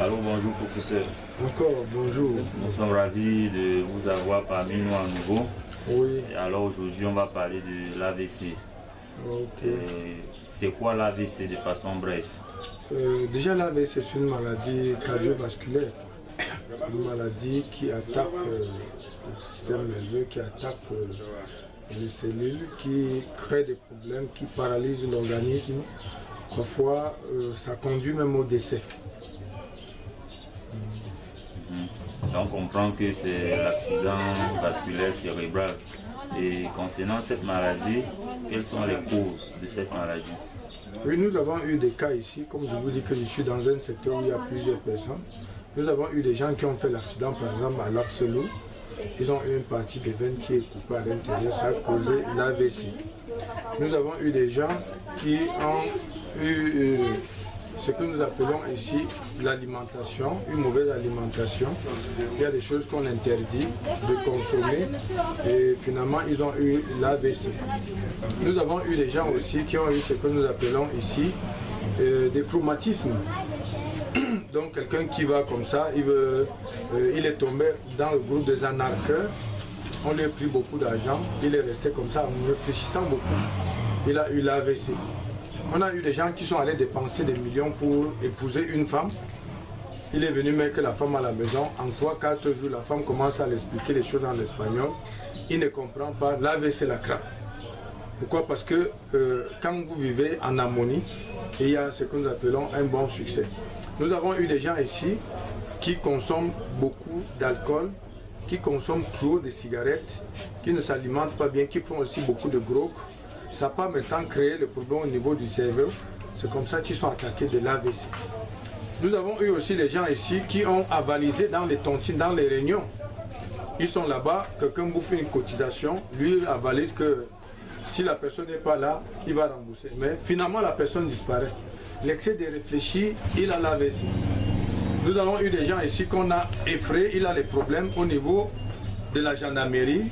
Alors bonjour professeur. Encore bonjour. Nous sommes ravis de vous avoir parmi nous à nouveau. Oui. Et alors aujourd'hui on va parler de l'AVC. Ok. C'est quoi l'AVC de façon brève? Déjà l'AVC c'est une maladie cardiovasculaire. Une maladie qui attaque le système nerveux, qui attaque les cellules, qui crée des problèmes, qui paralyse l'organisme. Parfois ça conduit même au décès. Donc on comprend que c'est l'accident vasculaire cérébral. Et concernant cette maladie, quelles sont les causes de cette maladie? Oui, nous avons eu des cas ici, comme je vous dis que je suis dans un secteur où il y a plusieurs personnes. Nous avons eu des gens qui ont fait l'accident par exemple à l'Arcelou. Ils ont eu une partie des veines qui est coupée à l'intérieur, ça a causé l'AVC. Nous avons eu des gens qui ont eu ce que nous appelons ici l'alimentation, une mauvaise alimentation. Il y a des choses qu'on interdit de consommer et finalement ils ont eu l'AVC. Nous avons eu des gens aussi qui ont eu ce que nous appelons ici des traumatismes. Donc quelqu'un qui va comme ça, il est tombé dans le groupe des anarcheurs, on lui a pris beaucoup d'argent, il est resté comme ça en réfléchissant beaucoup, il a eu l'AVC. On a eu des gens qui sont allés dépenser des millions pour épouser une femme. Il est venu mettre la femme à la maison. En 3-4 jours, la femme commence à l'expliquer les choses en espagnol. Il ne comprend pas. L'AVC la craque. Pourquoi? Parce que quand vous vivez en harmonie, il y a ce que nous appelons un bon succès. Nous avons eu des gens ici qui consomment beaucoup d'alcool, qui consomment trop de cigarettes, qui ne s'alimentent pas bien, qui font aussi beaucoup de drogue. Ça peut maintenant créer le problème au niveau du cerveau. C'est comme ça qu'ils sont attaqués de l'AVC. Nous avons eu aussi des gens ici qui ont avalisé dans les tontines, dans les réunions. Ils sont là-bas, quelqu'un bouffe une cotisation, lui avalise que si la personne n'est pas là, il va rembourser. Mais finalement, la personne disparaît. L'excès de réfléchir, il a l'AVC. Nous avons eu des gens ici qu'on a effrayés, il a des problèmes au niveau de la gendarmerie,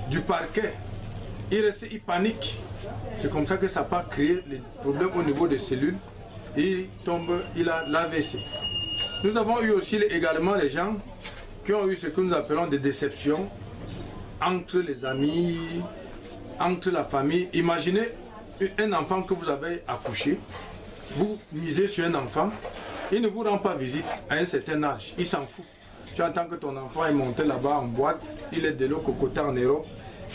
du parquet. Il panique. C'est comme ça que ça peut créer des problèmes au niveau des cellules. Il tombe, il a l'AVC. Nous avons eu aussi également les gens qui ont eu ce que nous appelons des déceptions entre les amis, entre la famille. Imaginez un enfant que vous avez accouché, vous misez sur un enfant, il ne vous rend pas visite à un certain âge, il s'en fout. Tu entends que ton enfant est monté là-bas en boîte, il est de l'eau cocoté en héros.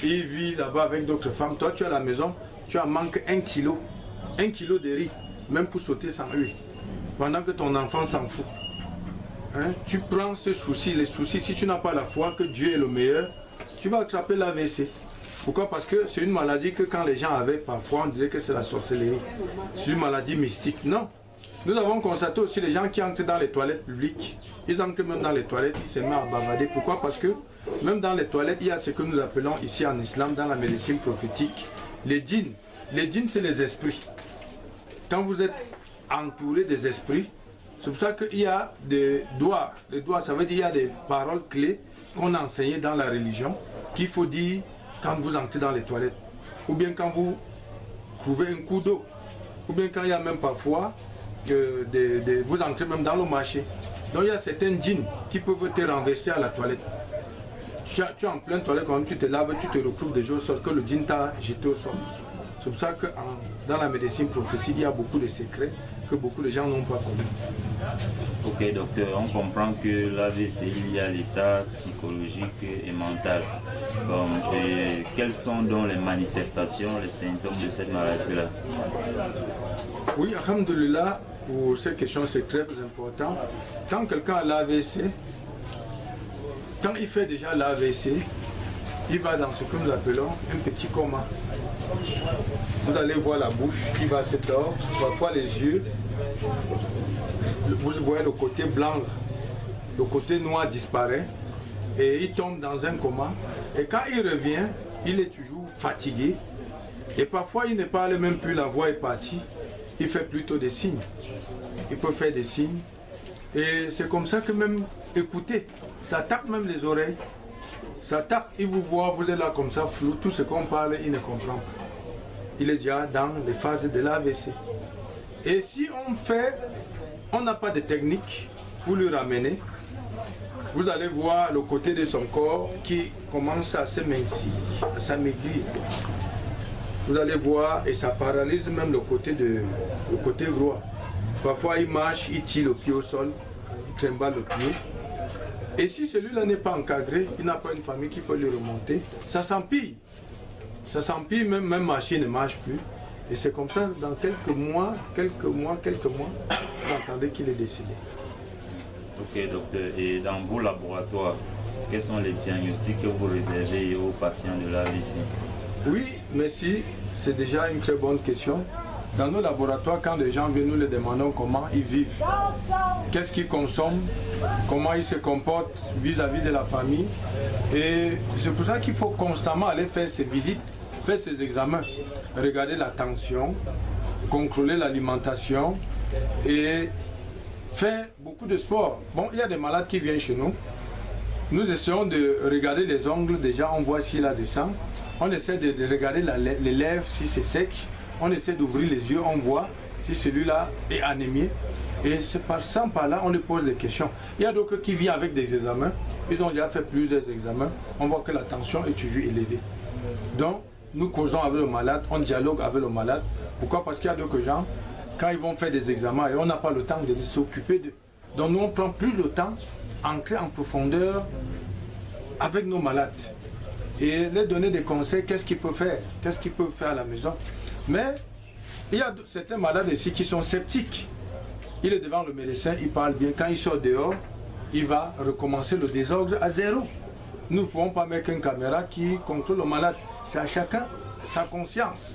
Il vit là-bas avec d'autres femmes. Toi, tu es à la maison, tu as manqué 1 kilo. 1 kilo de riz, même pour sauter sans huile. Pendant que ton enfant s'en fout. Hein? Tu prends ce souci, les soucis, si tu n'as pas la foi que Dieu est le meilleur, tu vas attraper l'AVC. Pourquoi? Parce que c'est une maladie que quand les gens avaient, parfois on disait que c'est la sorcellerie. C'est une maladie mystique. Non. Nous avons constaté aussi les gens qui entrent dans les toilettes publiques. Ils entrent même dans les toilettes, ils se mettent à bavader. Pourquoi? Parce que même dans les toilettes, il y a ce que nous appelons ici en islam, dans la médecine prophétique, les djinns. Les djinns, c'est les esprits. Quand vous êtes entouré des esprits, c'est pour ça qu'il y a des doigts. Les doigts, ça veut dire qu'il y a des paroles clés qu'on a enseignées dans la religion, qu'il faut dire quand vous entrez dans les toilettes. Ou bien quand vous trouvez un coup d'eau. Ou bien quand il y a même parfois vous entrez même dans le marché. Donc il y a certains djinns qui peuvent te renverser à la toilette. Tu es en pleine toilette, quand tu te laves, tu te retrouves déjà au sol, que le djinn t'a jeté au sol. C'est pour ça que dans la médecine prophétique, il y a beaucoup de secrets que beaucoup de gens n'ont pas connus. Ok docteur, on comprend que l'AVC, il y a l'état psychologique et mental. Et quelles sont donc les manifestations, les symptômes de cette maladie-là? Oui, alhamdoulilah, pour cette question c'est très important. Quand quelqu'un a l'AVC, quand il fait déjà l'AVC, il va dans ce que nous appelons un petit coma. Vous allez voir la bouche qui va se tordre, parfois les yeux. Vous voyez le côté blanc, le côté noir disparaît et il tombe dans un coma. Et quand il revient, il est toujours fatigué. Et parfois il ne parle même plus, la voix est partie. Il fait plutôt des signes. Il peut faire des signes. Et c'est comme ça que même écouter, ça tape même les oreilles. Ça tape, il vous voit, vous êtes là comme ça, flou, tout ce qu'on parle, il ne comprend pas. Il est déjà dans les phases de l'AVC. Et si on n'a pas de technique, pour le ramener, vous allez voir le côté de son corps qui commence à s'amincir, à s'amaigrir. Vous allez voir, et ça paralyse même le côté droit. Parfois il marche, il tire le pied au sol, il trimballe le pied. Et si celui-là n'est pas encadré, il n'a pas une famille qui peut lui remonter, ça s'empire. Ça s'empire, même marcher ne marche plus. Et c'est comme ça, dans quelques mois, vous entendez qu'il est décédé. Ok, docteur. Et dans vos laboratoires, quels sont les diagnostics que vous réservez aux patients de l'AVC? Oui, merci. C'est déjà une très bonne question. Dans nos laboratoires, quand les gens viennent, nous les demandons comment ils vivent, qu'est-ce qu'ils consomment, comment ils se comportent vis-à-vis de la famille. Et c'est pour ça qu'il faut constamment aller faire ces visites, faire ces examens, regarder la tension, contrôler l'alimentation et faire beaucoup de sport. Bon, il y a des malades qui viennent chez nous. Nous essayons de regarder les ongles, déjà on voit s'il a du sang. On essaie de regarder les lèvres, si c'est sec. On essaie d'ouvrir les yeux, on voit si celui-là est anémié. Et c'est passant par là, on lui pose des questions. Il y a d'autres qui viennent avec des examens. Ils ont déjà fait plusieurs examens. On voit que la tension est toujours élevée. Donc, nous causons avec le malade, on dialogue avec le malade. Pourquoi? Parce qu'il y a d'autres gens, quand ils vont faire des examens, et on n'a pas le temps de s'occuper d'eux. Donc, nous, on prend plus de temps, entrer en profondeur avec nos malades. Et leur donner des conseils, qu'est-ce qu'ils peuvent faire à la maison. Mais il y a certains malades ici qui sont sceptiques. Il est devant le médecin, il parle bien. Quand il sort dehors, il va recommencer le désordre à zéro. Nous ne pouvons pas mettre une caméra qui contrôle le malade. C'est à chacun sa conscience.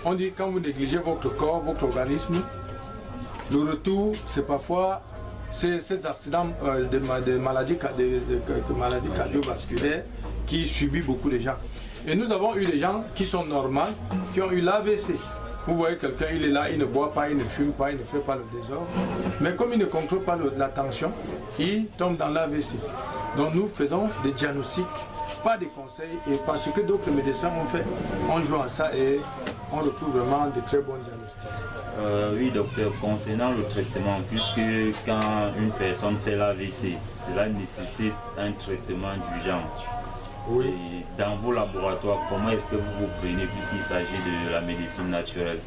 On dit quand vous négligez votre corps, votre organisme, le retour, c'est parfois ces accidents de maladies cardiovasculaires qui subissent beaucoup de gens. Et nous avons eu des gens qui sont normaux, qui ont eu l'AVC. Vous voyez quelqu'un, il est là, il ne boit pas, il ne fume pas, il ne fait pas le désordre. Mais comme il ne contrôle pas la tension, il tombe dans l'AVC. Donc nous faisons des diagnostics, pas des conseils, et parce que d'autres médecins ont fait, on joue à ça et on retrouve vraiment de très bons diagnostics. Oui, docteur, concernant le traitement, puisque quand une personne fait l'AVC, cela nécessite un traitement d'urgence. Oui. Et dans vos laboratoires, comment est-ce que vous vous prenez puisqu'il s'agit de la médecine naturelle?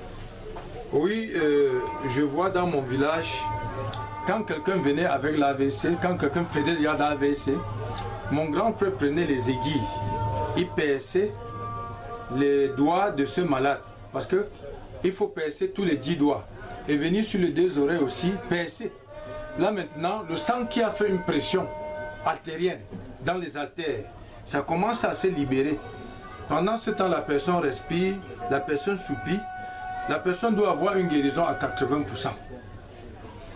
Oui, je vois dans mon village, quand quelqu'un venait avec l'AVC, quand quelqu'un faisait déjà l'AVC, mon grand-père prenait les aiguilles, il perçait les doigts de ce malade, parce que il faut percer tous les 10 doigts, et venir sur les 2 oreilles aussi, percer. Là maintenant, le sang qui a fait une pression artérienne dans les artères, ça commence à se libérer. Pendant ce temps, la personne respire, la personne soupire, la personne doit avoir une guérison à 80%.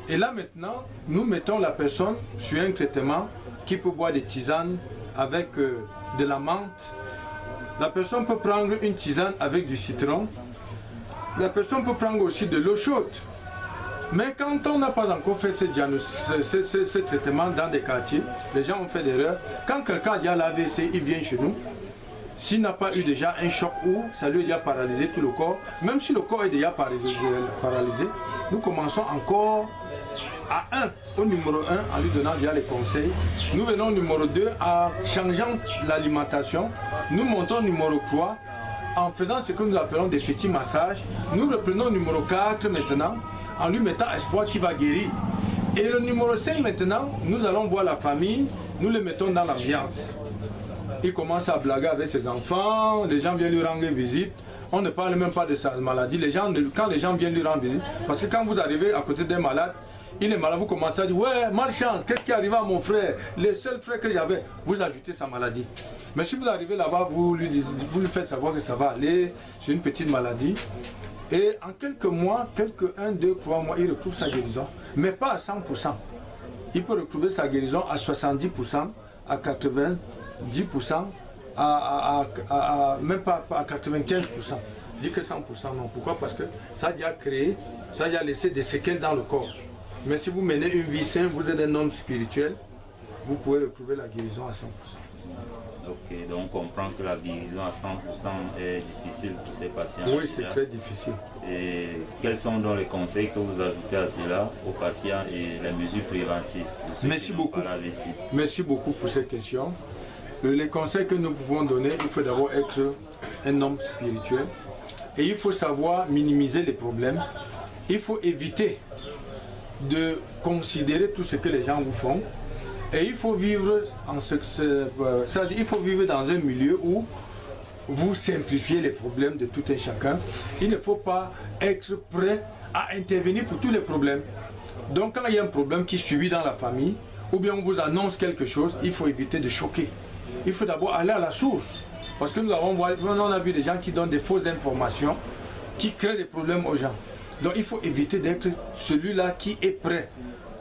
Et là maintenant, nous mettons la personne sur un traitement qui peut boire des tisanes avec de la menthe. La personne peut prendre une tisane avec du citron. La personne peut prendre aussi de l'eau chaude. Mais quand on n'a pas encore fait ce traitement dans des quartiers, les gens ont fait des erreurs. Quand quelqu'un a déjà l'AVC, il vient chez nous. S'il n'a pas eu déjà un choc ou ça lui a déjà paralysé tout le corps, même si le corps est déjà paralysé, nous commençons encore au numéro 1 en lui donnant déjà les conseils. Nous venons au numéro 2 en changeant l'alimentation. Nous montons au numéro 3 en faisant ce que nous appelons des petits massages. Nous reprenons au numéro 4 maintenant, en lui mettant espoir qui va guérir. Et le numéro 5 maintenant, nous allons voir la famille, nous le mettons dans l'ambiance. Il commence à blaguer avec ses enfants, les gens viennent lui rendre visite. On ne parle même pas de sa maladie. Quand les gens viennent lui rendre visite, parce que quand vous arrivez à côté d'un malade, il est malade, vous commencez à dire « Ouais, malchance, qu'est-ce qui est arrivé à mon frère? Les seuls frères que j'avais, vous ajoutez sa maladie. » Mais si vous arrivez là-bas, vous lui faites savoir que ça va aller, c'est une petite maladie. Et en quelques mois, 1, 2, 3 mois, il retrouve sa guérison. Mais pas à 100%. Il peut retrouver sa guérison à 70%, à 90%, même pas à 95%. Je dis que 100% non. Pourquoi? Parce que ça a déjà créé, ça a déjà laissé des séquelles dans le corps. Mais si vous menez une vie saine, vous êtes un homme spirituel, vous pouvez retrouver la guérison à 100%. Ok, donc on comprend que la guérison à 100% est difficile pour ces patients. Oui, c'est très difficile. Et quels sont donc les conseils que vous ajoutez à cela aux patients et les mesures préventives? Merci beaucoup. Merci beaucoup pour cette question. Les conseils que nous pouvons donner, il faut d'abord être un homme spirituel et il faut savoir minimiser les problèmes. Il faut éviter de considérer tout ce que les gens vous font et il faut vivre il faut vivre dans un milieu où vous simplifiez les problèmes de tout un chacun. Il ne faut pas être prêt à intervenir pour tous les problèmes. Donc quand il y a un problème qui subit dans la famille ou bien on vous annonce quelque chose, il faut éviter de choquer. Il faut d'abord aller à la source. Parce que on a vu des gens qui donnent des fausses informations, qui créent des problèmes aux gens. Donc il faut éviter d'être celui-là qui est prêt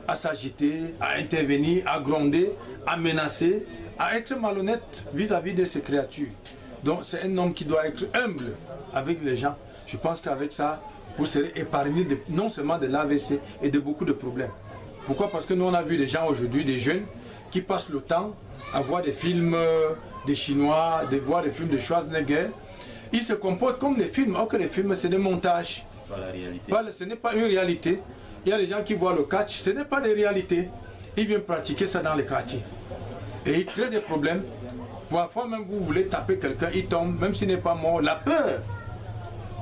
à s'agiter, à intervenir, à gronder, à menacer, à être malhonnête vis-à-vis de ces créatures. Donc c'est un homme qui doit être humble avec les gens. Je pense qu'avec ça, vous serez épargné non seulement de l'AVC et de beaucoup de problèmes. Pourquoi? Parce que nous on a vu des gens aujourd'hui, des jeunes, qui passent le temps à voir des films des Chinois, de voir des films de Schwarzenegger. Ils se comportent comme des films, alors que les films c'est des montages. Pas la réalité. Ce n'est pas une réalité. Il y a des gens qui voient le catch, ce n'est pas des réalités. Ils viennent pratiquer ça dans les quartiers. Et ils créent des problèmes. Parfois même vous voulez taper quelqu'un, il tombe, même s'il n'est pas mort. La peur,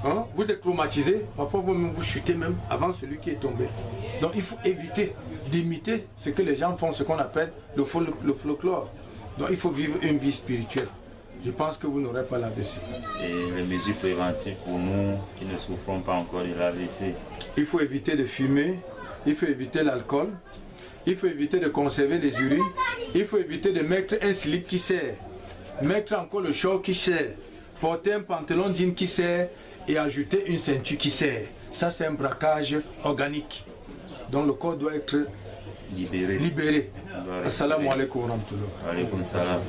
hein? Vous êtes traumatisé, parfois vous chutez même avant celui qui est tombé. Donc il faut éviter d'imiter ce que les gens font, ce qu'on appelle le folklore. Donc il faut vivre une vie spirituelle. Je pense que vous n'aurez pas l'AVC. Et les mesures préventives pour nous qui ne souffrons pas encore de l'AVC? Il faut éviter de fumer, il faut éviter l'alcool, il faut éviter de conserver les urines, il faut éviter de mettre un slip qui serre, mettre encore le short qui serre, porter un pantalon jean qui serre et ajouter une ceinture qui serre. Ça c'est un braquage organique. Donc le corps doit être libéré. Assalamu alaikum wa rahmatullah. Wa alaikum salam.